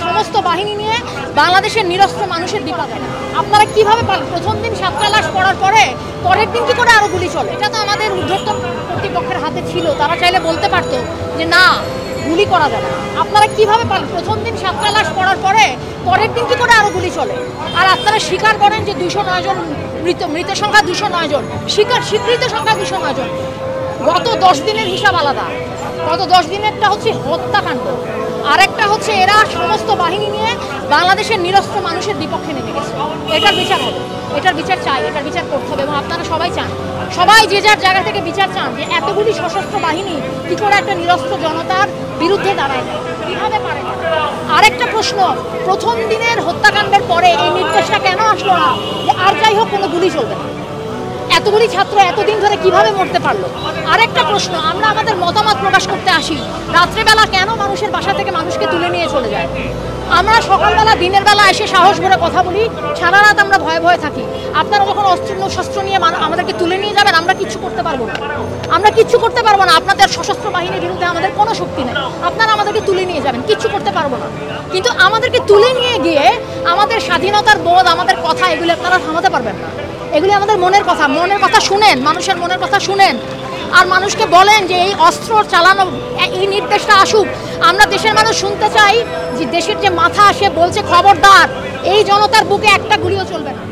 সমস্ত বাহিনী নিয়ে বাংলাদেশের নিরস্ত্র মানুষের বিপদে। আপনারা কিভাবে পারেন? প্রথম দিন 7টা লাশ পড়ার পরের দিন কি করে আরো গুলি চলে? এটা তো আমাদের ঊর্ধ্বতন কর্তৃপক্ষের হাতে ছিল, তারা চাইলে বলতে পারতো যে না, গুলি করা যাবে না। আপনারা কিভাবে পারেন? প্রথম দিন 7টা লাশ পড়ার পরের দিন কি করে আরো গুলি চলে? আর আপনারা স্বীকার করেন যে 209 জন মৃত সংখ্যা 209 জন, স্বীকৃত সংখ্যা 209 জন। গত 10 দিনের হিসাব আলাদা। গত 10 দিনেরটা হচ্ছে হত্যাকাণ্ড, আরেকটা হচ্ছে এরা সমস্ত বাহিনী নিয়ে বাংলাদেশের নিরস্ত্র মানুষের বিপক্ষে নেমে গেছে। এটার বিচার হবে, এটার বিচার চাই, এটার বিচার করতে হবে। এবং আপনারা সবাই চান, সবাই যে যার জায়গা থেকে বিচার চান যে এতগুলি সশস্ত্র বাহিনী কি করে একটা নিরস্ত্র জনতার বিরুদ্ধে দাঁড়ায়, কিভাবে পারে। আরেকটা প্রশ্ন, প্রথম দিনের হত্যাকাণ্ডের পরে এই নির্দেশটা কেন আসলো না যে আর যাই হোক কোনো গুলি চলবে না? এতগুলি ছাত্র এতদিন ধরে কিভাবে মরতে পারলো? আরেকটা প্রশ্ন, আমরা আমাদের মতামত প্রকাশ করতে আসি, রাত্রেবেলা কেন মানুষের বাসা থেকে মানুষকে তুলে নিয়ে চলে যায়? আমরা সকালবেলা দিনের বেলা এসে সাহস ভরে কথা বলি, সারা রাত আমরা ভয়ে ভয়ে থাকি। আপনারা যখন শস্ত্র নিয়ে আমাদেরকে তুলে নিয়ে যাবেন, আমরা কিচ্ছু করতে পারবো না, আমরা কিচ্ছু করতে পারবো না। আপনাদের সশস্ত্র বাহিনীর বিরুদ্ধে আমাদের কোনো শক্তি নেই, আপনারা আমাদেরকে তুলে নিয়ে যাবেন, কিচ্ছু করতে পারবো না। কিন্তু আমাদেরকে তুলে নিয়ে গিয়ে আমাদের স্বাধীনতার বোধ, আমাদের কথা, এগুলো আপনারা থামাতে পারবেন না। এগুলি আমাদের মনের কথা শুনেন, মানুষের মনের কথা শুনেন, আর মানুষকে বলেন যে এই অস্ত্র চালানো, এই নির্দেশটা আসুক। আমরা দেশের মানুষ শুনতে চাই যে দেশের যে মাথা সে বলছে খবরদার, এই জনতার বুকে একটা গুলিও চলবে না।